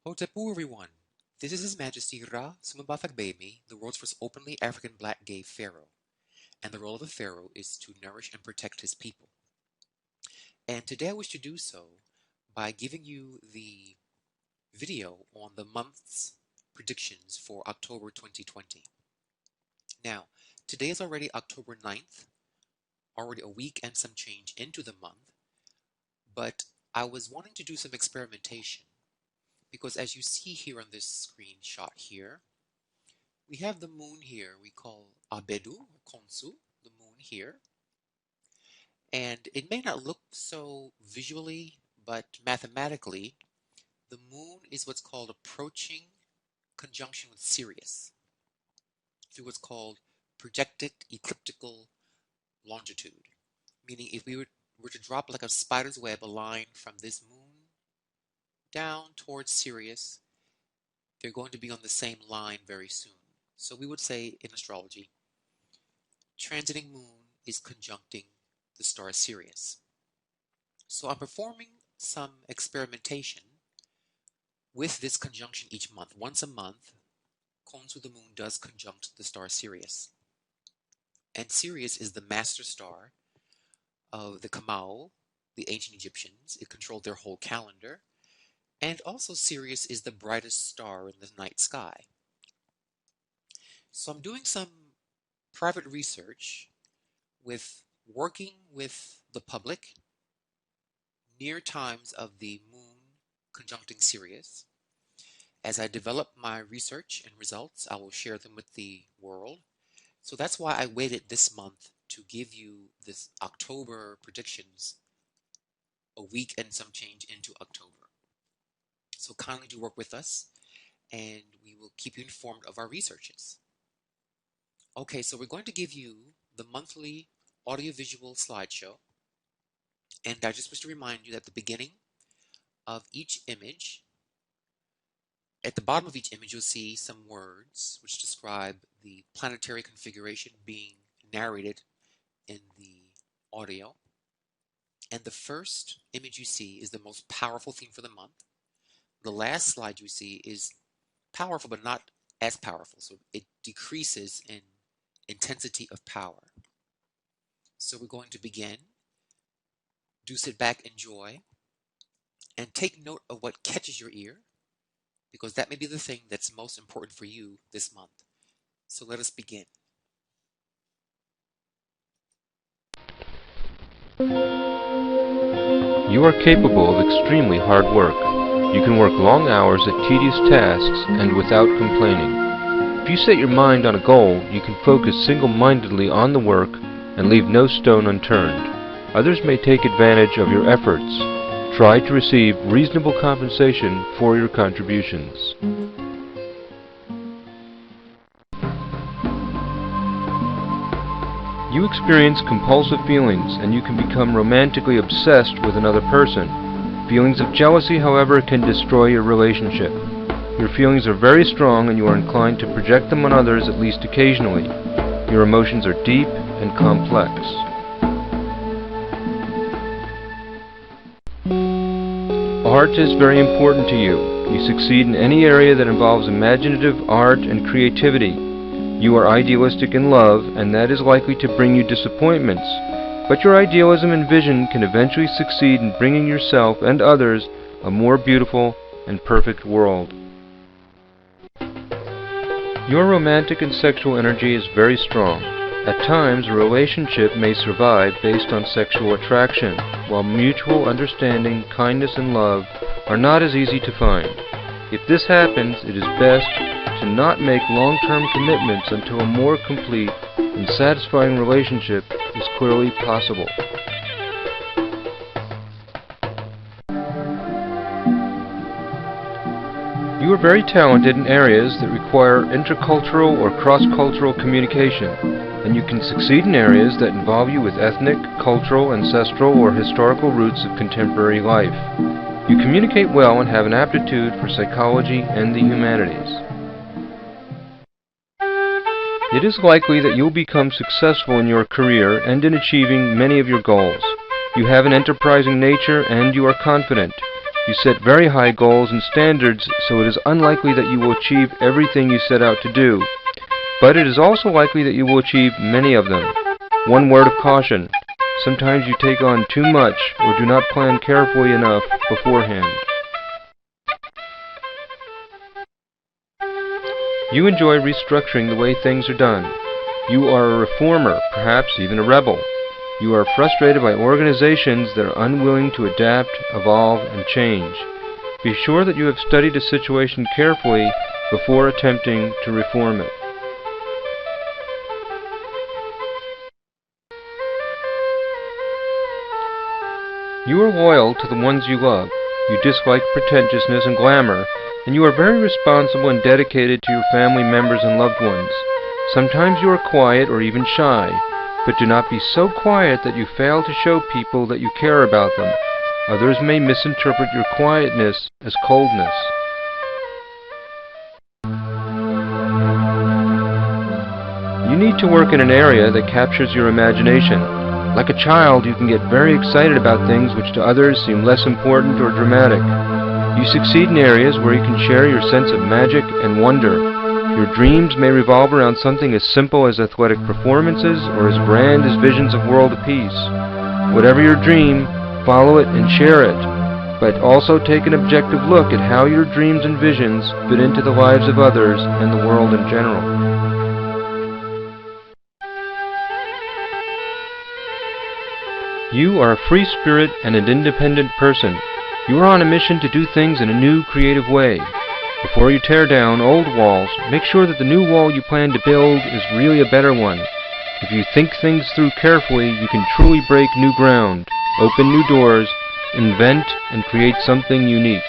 Hotepu everyone. This is His Majesty Ra Sumabathagbeimi, the world's first openly African black gay pharaoh. And the role of a pharaoh is to nourish and protect his people. And today I wish to do so by giving you the video on the month's predictions for October 2020. Now, today is already October 9th, already a week and some change into the month, but I was wanting to do some experimentation because as you see here on this screenshot here, we have the moon here we call Abedu, or Konsu, the moon here. And it may not look so visually, but mathematically, the moon is what's called approaching conjunction with Sirius through what's called projected ecliptical longitude. Meaning if we were to drop like a spider's web a line from this moon down towards Sirius, they're going to be on the same line very soon. So we would say in astrology, transiting moon is conjuncting the star Sirius. So I'm performing some experimentation with this conjunction each month. Once a month, Khonsu the moon does conjunct the star Sirius. And Sirius is the master star of the Kamau, the ancient Egyptians. It controlled their whole calendar. And also Sirius is the brightest star in the night sky. So I'm doing some private research with working with the public near times of the moon conjuncting Sirius. As I develop my research and results, I will share them with the world. So that's why I waited this month to give you this October predictions a week and some change into October. So kindly do work with us and we will keep you informed of our researches. Okay, so we're going to give you the monthly audiovisual slideshow. And I just wish to remind you that at the beginning of each image, at the bottom of each image, you'll see some words which describe the planetary configuration being narrated in the audio. And the first image you see is the most powerful theme for the month. The last slide you see is powerful, but not as powerful. So it decreases in intensity of power. So we're going to begin. Do sit back, enjoy, and take note of what catches your ear, because that may be the thing that's most important for you this month. So let us begin. You are capable of extremely hard work. You can work long hours at tedious tasks and without complaining. If you set your mind on a goal, you can focus single-mindedly on the work and leave no stone unturned. Others may take advantage of your efforts. Try to receive reasonable compensation for your contributions. You experience compulsive feelings, and you can become romantically obsessed with another person. Feelings of jealousy, however, can destroy your relationship. Your feelings are very strong, and you are inclined to project them on others at least occasionally. Your emotions are deep and complex. Art is very important to you. You succeed in any area that involves imaginative art and creativity. You are idealistic in love, and that is likely to bring you disappointments. But your idealism and vision can eventually succeed in bringing yourself and others a more beautiful and perfect world. Your romantic and sexual energy is very strong. At times, a relationship may survive based on sexual attraction, while mutual understanding, kindness, and love are not as easy to find. If this happens, it is best to not make long-term commitments until a more complete and satisfying relationship is clearly possible. You are very talented in areas that require intercultural or cross-cultural communication, and you can succeed in areas that involve you with ethnic, cultural, ancestral, or historical roots of contemporary life. You communicate well and have an aptitude for psychology and the humanities. It is likely that you will become successful in your career and in achieving many of your goals. You have an enterprising nature and you are confident. You set very high goals and standards, so it is unlikely that you will achieve everything you set out to do. But it is also likely that you will achieve many of them. One word of caution: sometimes you take on too much or do not plan carefully enough beforehand. You enjoy restructuring the way things are done. You are a reformer, perhaps even a rebel. You are frustrated by organizations that are unwilling to adapt, evolve, and change. Be sure that you have studied a situation carefully before attempting to reform it. You are loyal to the ones you love. You dislike pretentiousness and glamour, and you are very responsible and dedicated to your family members and loved ones. Sometimes you are quiet or even shy, but do not be so quiet that you fail to show people that you care about them. Others may misinterpret your quietness as coldness. You need to work in an area that captures your imagination. Like a child, you can get very excited about things which to others seem less important or dramatic. You succeed in areas where you can share your sense of magic and wonder. Your dreams may revolve around something as simple as athletic performances or as grand as visions of world peace. Whatever your dream, follow it and share it, but also take an objective look at how your dreams and visions fit into the lives of others and the world in general. You are a free spirit and an independent person. You are on a mission to do things in a new, creative way. Before you tear down old walls, make sure that the new wall you plan to build is really a better one. If you think things through carefully, you can truly break new ground, open new doors, invent, and create something unique.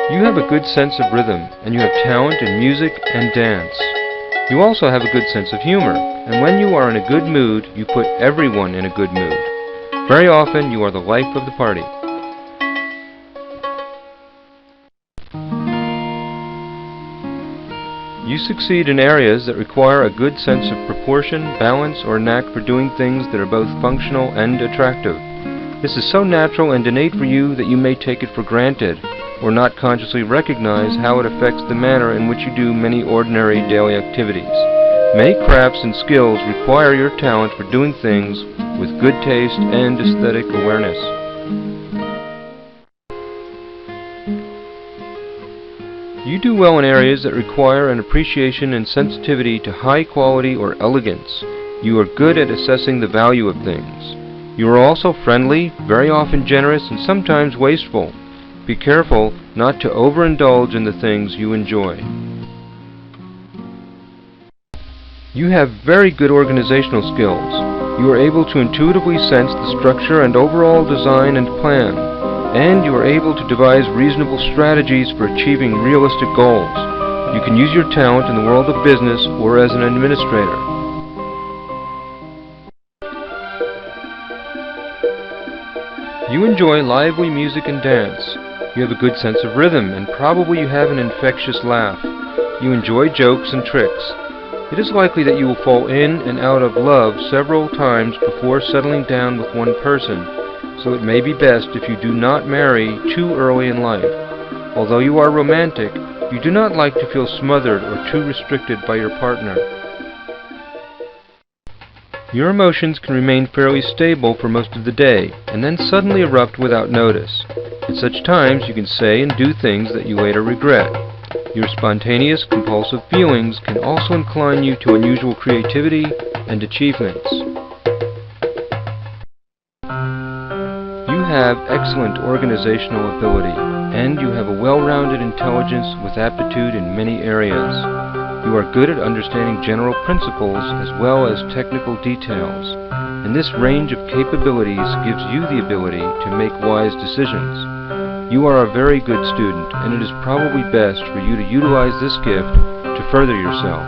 You have a good sense of rhythm, and you have talent in music and dance. You also have a good sense of humor, and when you are in a good mood, you put everyone in a good mood. Very often, you are the life of the party. You succeed in areas that require a good sense of proportion, balance, or knack for doing things that are both functional and attractive. This is so natural and innate for you that you may take it for granted, or not consciously recognize how it affects the manner in which you do many ordinary daily activities. Many crafts and skills require your talent for doing things with good taste and aesthetic awareness. You do well in areas that require an appreciation and sensitivity to high quality or elegance. You are good at assessing the value of things. You are also friendly, very often generous, and sometimes wasteful. Be careful not to overindulge in the things you enjoy. You have very good organizational skills. You are able to intuitively sense the structure and overall design and plan, and you are able to devise reasonable strategies for achieving realistic goals. You can use your talent in the world of business or as an administrator. You enjoy lively music and dance. You have a good sense of rhythm, and probably you have an infectious laugh. You enjoy jokes and tricks. It is likely that you will fall in and out of love several times before settling down with one person, so it may be best if you do not marry too early in life. Although you are romantic, you do not like to feel smothered or too restricted by your partner. Your emotions can remain fairly stable for most of the day, and then suddenly erupt without notice. At such times you can say and do things that you later regret. Your spontaneous, compulsive feelings can also incline you to unusual creativity and achievements. You have excellent organizational ability, and you have a well-rounded intelligence with aptitude in many areas. You are good at understanding general principles as well as technical details, and this range of capabilities gives you the ability to make wise decisions. You are a very good student, and it is probably best for you to utilize this gift to further yourself.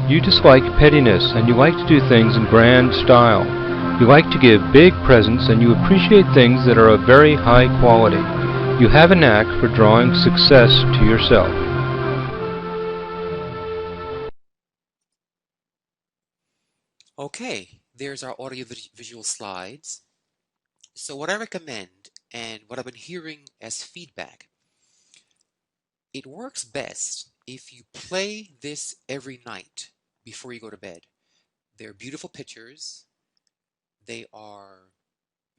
You dislike pettiness, and you like to do things in grand style. You like to give big presents, and you appreciate things that are of very high quality. You have a knack for drawing success to yourself. Okay, there's our audio visual slides. So what I recommend and what I've been hearing as feedback, it works best if you play this every night before you go to bed. They're beautiful pictures, they are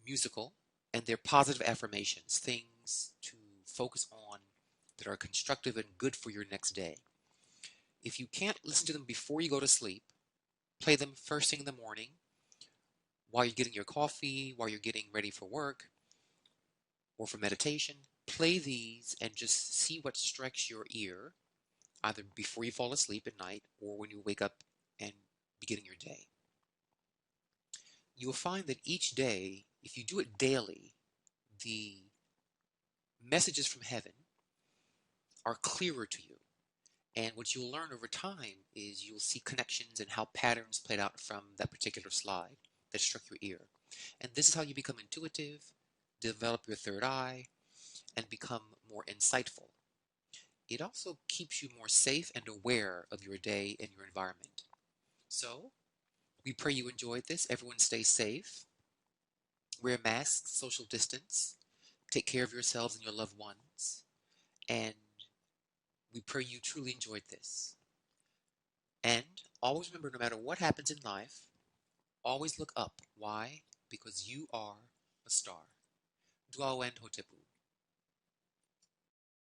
musical, and they're positive affirmations, things to focus on that are constructive and good for your next day. If you can't listen to them before you go to sleep, play them first thing in the morning while you're getting your coffee, while you're getting ready for work or for meditation. Play these and just see what strikes your ear, either before you fall asleep at night or when you wake up and beginning your day. You will find that each day, if you do it daily, the messages from heaven are clearer to you. And what you'll learn over time is you'll see connections and how patterns played out from that particular slide that struck your ear. And this is how you become intuitive, develop your third eye, and become more insightful. It also keeps you more safe and aware of your day and your environment. So, we pray you enjoyed this. Everyone stay safe, wear masks, social distance, take care of yourselves and your loved ones, and we pray you truly enjoyed this. And always remember, no matter what happens in life, always look up. Why? Because you are a star. Dua Hotepu.